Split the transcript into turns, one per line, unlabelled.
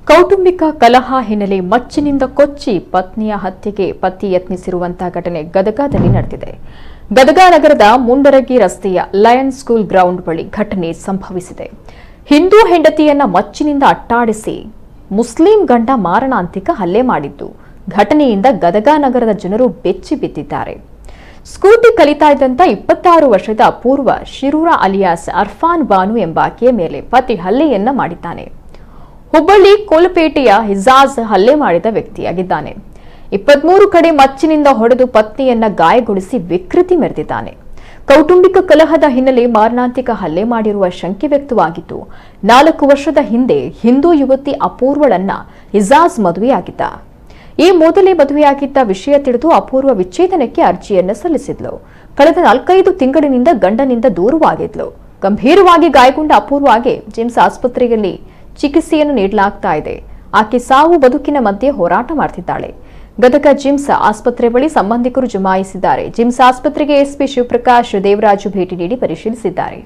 ಕೌಟುಂಬಿಕ ಕಲಹ ಹಿನ್ನೆಲೆ ಮಚ್ಚಿನಿಂದ ಕೊಚ್ಚಿ ಪತ್ನಿಯ ಹತ್ಯೆಗೆ ಪತಿ ಯತ್ನಿಸಿರುವಂತಹ ಘಟನೆ ಗದಗದಲ್ಲಿ ನಡೆದಿದೆ. ಗದಗ ನಗರದ ಮುಂಡರಗಿ ರಸ್ತೆಯ ಲಯನ್ ಸ್ಕೂಲ್ ಗ್ರೌಂಡ್ ಬಳಿ ಘಟನೆ ಸಂಭವಿಸಿದೆ. ಹಿಂದೂ ಹೆಂಡತಿಯನ್ನ ಮಚ್ಚಿನಿಂದ ಅಟ್ಟಾಡಿಸಿ ಮುಸ್ಲಿಂ ಗಂಡ ಮಾರಣಾಂತಿಕ ಹಲ್ಲೆ ಮಾಡಿದ್ದು ಘಟನೆಯಿಂದ ಗದಗ ನಗರದ ಜನರು ಬೆಚ್ಚಿ ಬಿದ್ದಿದ್ದಾರೆ. ಸ್ಕೂಟಿ ಕಲಿತಾ ಇದ್ದಂತ 26 ವರ್ಷದ ಅಪೂರ್ವ ಶಿರೂರ ಅಲಿಯಾಸ್ ಅರ್ಫಾನ್ ಬಾನು ಎಂಬಾಕೆಯ ಮೇಲೆ ಪತಿ ಹಲ್ಲೆಯನ್ನ ಮಾಡಿದ್ದಾನೆ. ಹುಬ್ಬಳ್ಳಿ ಕೋಲಪೇಟೆಯ ಹಿಜಾಜ್ ಹಲ್ಲೆ ಮಾಡಿದ ವ್ಯಕ್ತಿಯಾಗಿದ್ದಾನೆ. 23 ಕಡೆ ಮಚ್ಚಿನಿಂದ ಹೊಡೆದು ಪತ್ನಿಯನ್ನ ಗಾಯಗೊಳಿಸಿ ವಿಕೃತಿ ಮೆರೆದಿದ್ದಾನೆ. ಕೌಟುಂಬಿಕ ಕಲಹದ ಹಿನ್ನೆಲೆ ಮಾರಣಾಂತಿಕ ಹಲ್ಲೆ ಮಾಡಿರುವ ಶಂಕೆ ವ್ಯಕ್ತವಾಗಿದ್ದು, 4 ವರ್ಷದ ಹಿಂದೆ ಹಿಂದೂ ಯುವತಿ ಅಪೂರ್ವಳನ್ನ ಹಿಜಾಜ್ ಮದುವೆಯಾಗಿದ್ದ. ಈ ಮೊದಲೇ ಮದುವೆಯಾಗಿದ್ದ ವಿಷಯ ತಿಳಿದು ಅಪೂರ್ವ ವಿಚ್ಛೇದನಕ್ಕೆ ಅರ್ಜಿಯನ್ನು ಸಲ್ಲಿಸಿದ್ಲು. ಕಳೆದ 4-5 ತಿಂಗಳಿನಿಂದ ಗಂಡನಿಂದ ದೂರವಾಗಿದ್ಲು. ಗಂಭೀರವಾಗಿ ಗಾಯಗೊಂಡ ಅಪೂರ್ವಗೆ ಜಿಮ್ಸ್ ಆಸ್ಪತ್ರೆಯಲ್ಲಿ ಚಿಕಿತ್ಸೆಯನ್ನು ನೀಡಲಾಗ್ತಾ ಇದೆ. ಆಕೆ ಸಾವು ಬದುಕಿನ ಮಧ್ಯೆ ಹೋರಾಟ ಮಾಡ್ತಿದ್ದಾಳೆ. ಗದಗ ಜಿಮ್ಸ್ ಆಸ್ಪತ್ರೆ ಬಳಿ ಸಂಬಂಧಿಕರು ಜಮಾಯಿಸಿದ್ದಾರೆ. ಜಿಮ್ಸ್ ಆಸ್ಪತ್ರೆಗೆ ಎಸ್ಪಿ ಶಿವಪ್ರಕಾಶ್ ದೇವರಾಜು ಭೇಟಿ ನೀಡಿ ಪರಿಶೀಲಿಸಿದ್ದಾರೆ.